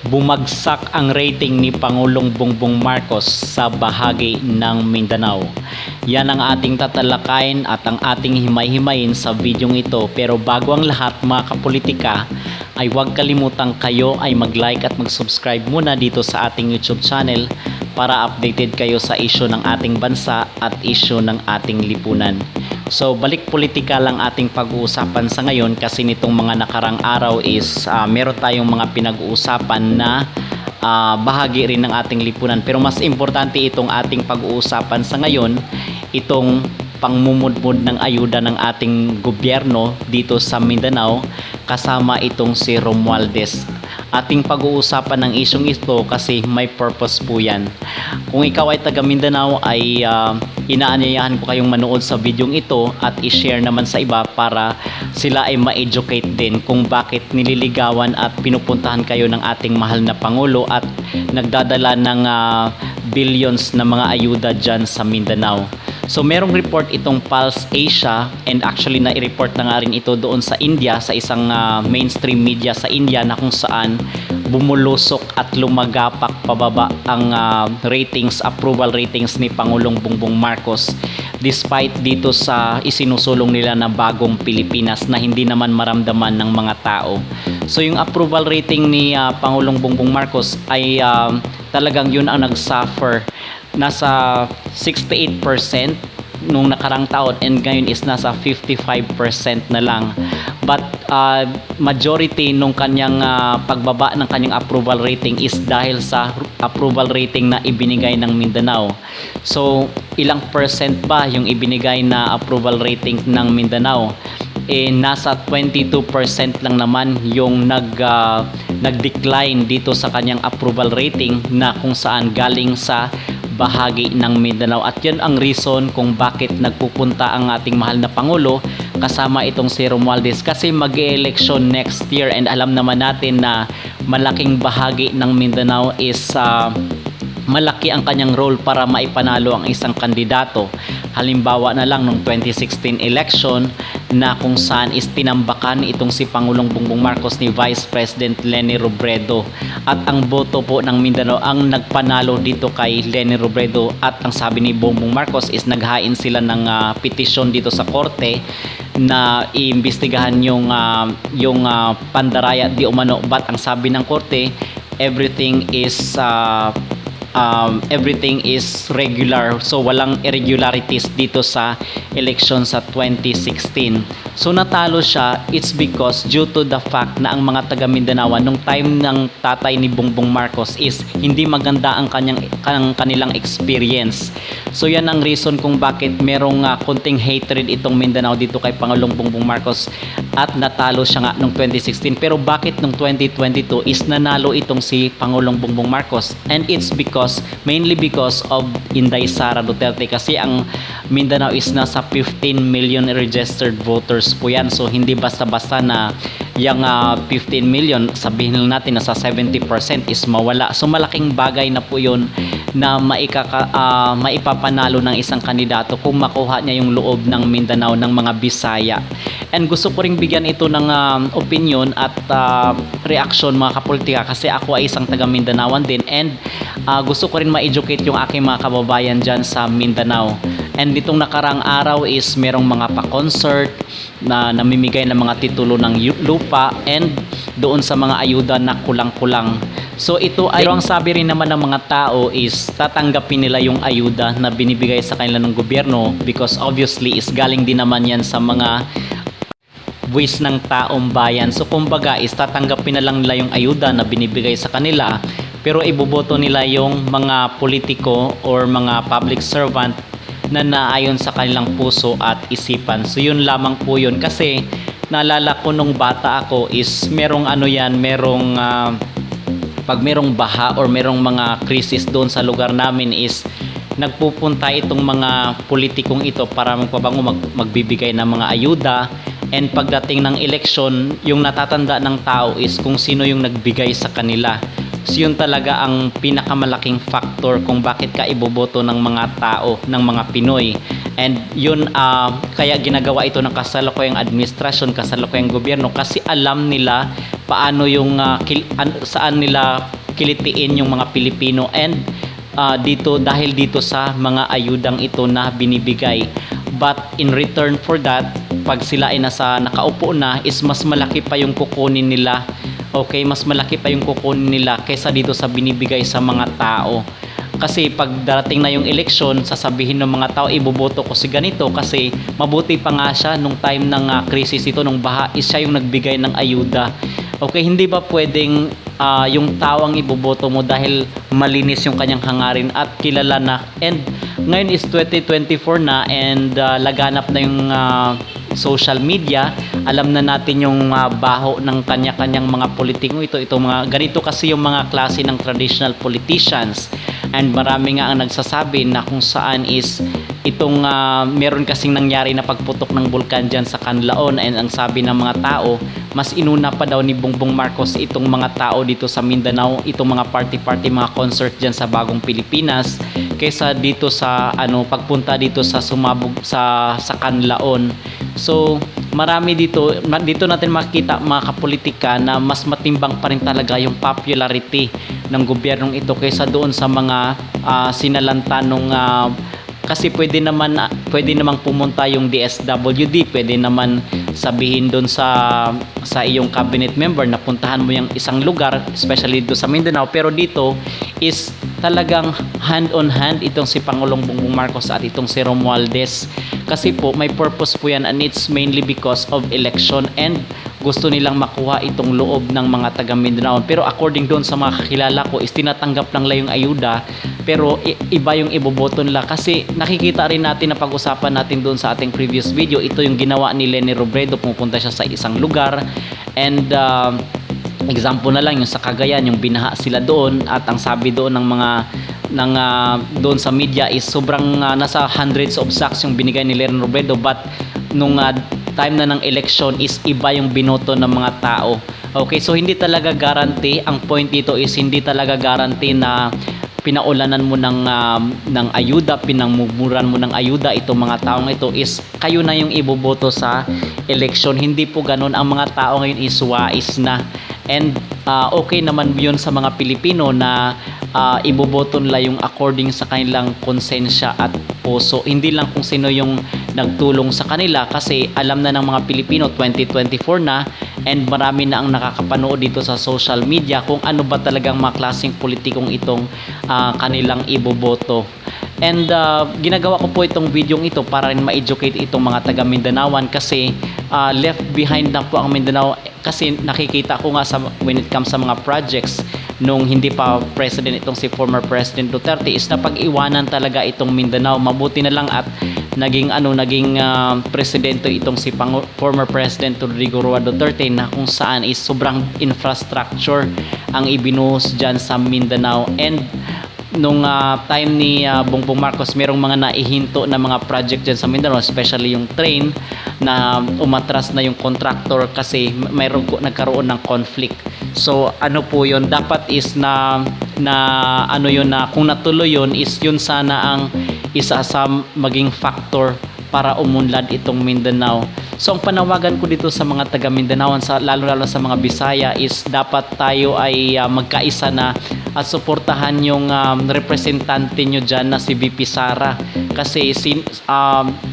Bumagsak ang rating ni Pangulong Bongbong Marcos sa bahagi ng Mindanao. Yan ang ating tatalakayin at ang ating himay-himayin sa videong ito. Pero bago ang lahat mga kapolitika, ay huwag kalimutang kayo ay mag-like at mag-subscribe muna dito sa ating YouTube channel para updated kayo sa issue ng ating bansa at issue ng ating lipunan. So balik politika lang ating pag-uusapan sa ngayon kasi nitong mga nakarang araw is meron tayong mga pinag-uusapan na bahagi rin ng ating lipunan. Pero mas importante itong ating pag-uusapan sa ngayon, itong pangmumudmud ng ayuda ng ating gobyerno dito sa Mindanao kasama itong si Romualdez. Ating pag-uusapan ng isyong ito kasi may purpose po yan. Kung ikaw ay taga Mindanao ay inaanyayahan ko kayong manood sa videong ito at i-share naman sa iba para sila ay ma-educate din kung bakit nililigawan at pinupuntahan kayo ng ating mahal na Pangulo at nagdadala ng billions na mga ayuda dyan sa Mindanao. So merong report itong Pulse Asia and actually na-report na nga rin ito doon sa India sa isang mainstream media sa India na kung saan bumulusok at lumagapak pababa ang approval ratings ni Pangulong Bongbong Marcos despite dito sa isinusulong nila na bagong Pilipinas na hindi naman maramdaman ng mga tao. So yung approval rating ni Pangulong Bongbong Marcos ay talagang yun ang nag-suffer. Nasa 68% nung nakarang taon and ngayon is nasa 55% na lang. But majority nung kanyang pagbaba ng kanyang approval rating is dahil sa approval rating na ibinigay ng Mindanao. So ilang percent ba yung ibinigay na approval rating ng Mindanao? Nasa 22% lang naman yung nag-decline dito sa kanyang approval rating na kung saan galing sa bahagi ng Mindanao. At yun ang reason kung bakit nagpupunta ang ating mahal na Pangulo kasama itong si Romualdez kasi mag-election next year and alam naman natin na malaking bahagi ng Mindanao is malaki ang kanyang role para maipanalo ang isang kandidato. Halimbawa na lang nung 2016 election na kung saan is tinambakan itong si Pangulong Bongbong Marcos ni Vice President Leni Robredo at ang boto po ng Mindanao ang nagpanalo dito kay Leni Robredo at ang sabi ni Bongbong Marcos is naghain sila ng petisyon dito sa korte na iimbestigahan yung pandaraya di umano, but ang sabi ng korte everything is regular, so walang irregularities dito sa election sa 2016. So natalo siya, it's because due to the fact na ang mga taga Mindanao nung time ng tatay ni Bongbong Marcos is hindi maganda ang kanilang experience. So yan ang reason kung bakit merong konting hatred itong Mindanao dito kay Pangulong Bongbong Marcos at natalo siya nga nung 2016. Pero bakit nung 2022 is nanalo itong si Pangulong Bongbong Marcos? And it's mainly because of Inday Sara Duterte kasi ang Mindanao is nasa 15 million registered voters po yan. So hindi basta-basta na yung 15 million sabihin lang natin na sa 70% is mawala. So malaking bagay na po yun na maipapanalo ng isang kandidato kung makuha niya yung loob ng Mindanao ng mga Bisaya. And gusto ko ring bigyan ito ng opinion at reaction mga kapolitika kasi ako ay isang taga Mindanaoan din and gusto ko rin ma-educate yung aking mga kababayan dyan sa Mindanao. And ditong nakarang araw is merong mga pa-concert na namimigay ng mga titulo ng lupa and doon sa mga ayuda na kulang-kulang. So ito ay ang sabi rin naman ng mga tao is tatanggapin nila yung ayuda na binibigay sa kanila ng gobyerno because obviously is galing din naman yan sa mga buwis ng taong bayan. So kumbaga is tatanggapin na lang nila yung ayuda na binibigay sa kanila pero iboboto nila yung mga politiko or mga public servant na naayon sa kanilang puso at isipan. So yun lamang po yun kasi naalala ko nung bata ako is merong pag merong baha or merong mga krisis doon sa lugar namin is nagpupunta itong mga politikong ito para magbibigay ng mga ayuda. And pagdating ng eleksyon, yung natatanda ng tao is kung sino yung nagbigay sa kanila. So yun talaga ang pinakamalaking factor kung bakit ka iboboto ng mga tao, ng mga Pinoy. And yun, kaya ginagawa ito ng kasalukuyang administrasyon, kasalukuyang gobyerno, kasi alam nila paano yung saan nila kilitiin yung mga Pilipino, and dahil dito sa mga ayudang ito na binibigay. But in return for that, pag sila ay nakaupo na, is mas malaki pa yung kukunin nila. Okay, mas malaki pa yung kukunin nila kaysa dito sa binibigay sa mga tao. Kasi pag darating na yung eleksyon, sasabihin ng mga tao, iboboto ko si ganito kasi mabuti pa nga siya nung time ng krisis ito, nung baha, is siya yung nagbigay ng ayuda. Okay, hindi ba pwedeng yung tao ang iboboto mo dahil malinis yung kanyang hangarin at kilala na? And ngayon is 2024 na, and laganap na yung social media. Alam na natin yung baho ng kanya-kanyang mga politiko. Itong mga ganito kasi yung mga klase ng traditional politicians, and marami nga ang nagsasabi na kung saan is itong meron kasing nangyari na pagputok ng bulkan dyan sa Canlaon, and ang sabi ng mga tao, mas inuna pa daw ni Bongbong Marcos itong mga tao dito sa Mindanao, itong mga party-party, mga concert dyan sa Bagong Pilipinas, kaysa dito sa pagpunta dito sa sumabog sa Canlaon. So marami dito natin makikita, mga kapolitika, na mas matimbang pa rin talaga yung popularity ng gobyernong ito kaysa doon sa mga sinalanta nung kasi pwede namang pumunta yung DSWD, pwede naman sabihin doon sa iyong cabinet member na puntahan mo yung isang lugar, especially doon sa Mindanao. Pero dito is talagang hand on hand itong si Pangulong Bongbong Marcos at itong si Romualdez, kasi po may purpose po yan, and it's mainly because of election, and gusto nilang makuha itong loob ng mga taga Mindanao. Pero according doon sa mga kakilala ko, is tinatanggap lang yung ayuda, pero iba yung iboboto nila. Kasi nakikita rin natin na pag-usapan natin doon sa ating previous video, ito yung ginawa ni Leni Robredo. Pumupunta siya sa isang lugar, and example na lang yung sa Cagayan, yung binaha sila doon, at ang sabi doon ng mga doon sa media is sobrang nasa hundreds of sacks yung binigay ni Leni Robredo, but nung time na ng election is iba yung binoto ng mga tao. Okay, so hindi talaga guarantee, ang point dito is hindi talaga guarantee na pinaulanan mo ng ayuda, pinangmumuran mo ng ayuda itong mga taong ito is kayo na yung iboboto sa election. Hindi po ganun. Ang mga tao ngayon is wais na, and okay naman yun sa mga Pilipino na iboboto nila yung according sa kanilang konsensya at puso, hindi lang kung sino yung nagtulong sa kanila, kasi alam na ng mga Pilipino 2024 na, and marami na ang nakakapanood dito sa social media kung ano ba talagang mga klaseng politikong itong kanilang iboboto. And ginagawa ko po itong video ito para rin ma-educate itong mga taga Mindanaoan, kasi left behind na po ang Mindanao. Kasi nakikita ko nga when it comes sa mga projects nung hindi pa president itong si former President Duterte, is napag-iwanan talaga itong Mindanao. Mabuti na lang at naging presidente itong si former President Rodrigo Roa Duterte, na kung saan is sobrang infrastructure ang ibinuhos dyan sa Mindanao. And nung time ni Bongbong Marcos, merong mga naihinto na mga project dyan sa Mindanao, especially yung train na umatras na yung contractor kasi nagkaroon ng conflict. So ano po yun, dapat is na kung natuloy yun, is yun sana ang isa sa maging factor para umunlad itong Mindanao. So ang panawagan ko dito sa mga taga Mindanao, lalo sa mga Bisaya, is dapat tayo ay magkaisa na at suportahan yung representante nyo dyan na si VP Sara. Kasi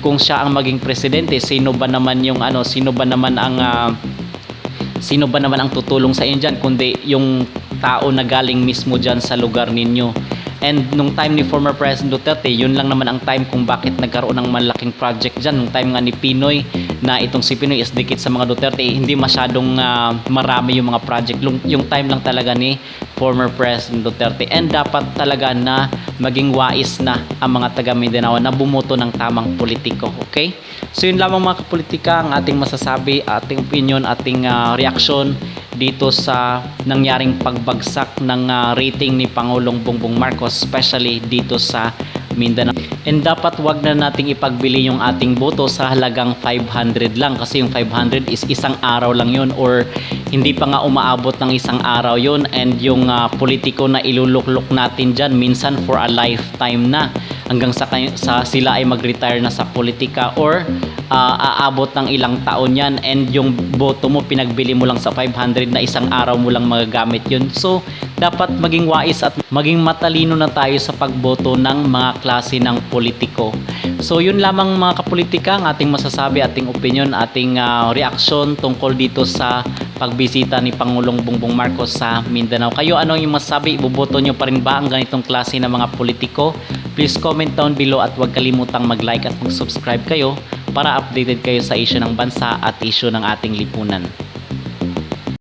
kung siya ang maging presidente, sino ba naman ang tutulong sa inyo dyan kundi yung tao na galing mismo dyan sa lugar ninyo. And nung time ni former President Duterte, yun lang naman ang time kung bakit nagkaroon ng malaking project dyan. Nung time nga ni Pinoy, na itong si Pinoy is dikit sa mga Duterte, hindi masyadong marami yung mga project. Yung time lang talaga ni former President Duterte. And dapat talaga na maging wais na ang mga taga Mindanao na bumoto ng tamang politiko. Okay? So yun lamang mga kapolitika ang ating masasabi, ating opinion, ating reaction dito sa nangyaring pagbagsak ng rating ni Pangulong Bongbong Marcos, especially dito sa Mindanao. And dapat wag na nating ipagbili yung ating boto sa halagang 500 lang, kasi yung 500 is isang araw lang yun, or hindi pa nga umaabot ng isang araw yun, and yung politiko na iluluklok natin dyan minsan for a lifetime na. hanggang sa sila ay mag-retire na sa politika or aabot ng ilang taon yan, and yung boto mo pinagbili mo lang sa 500 na isang araw mo lang magagamit yun. So dapat maging wais at maging matalino na tayo sa pagboto ng mga klase ng politiko. So yun lamang mga kapolitika ang ating masasabi, ating opinion, ating reaksyon tungkol dito sa pagbisita ni Pangulong Bongbong Marcos sa Mindanao. Kayo, ano yung masasabi? Iboboto nyo pa rin ba ang ganitong klase ng mga politiko? Please comment down below at huwag kalimutang mag-like at mag-subscribe kayo para updated kayo sa issue ng bansa at issue ng ating lipunan.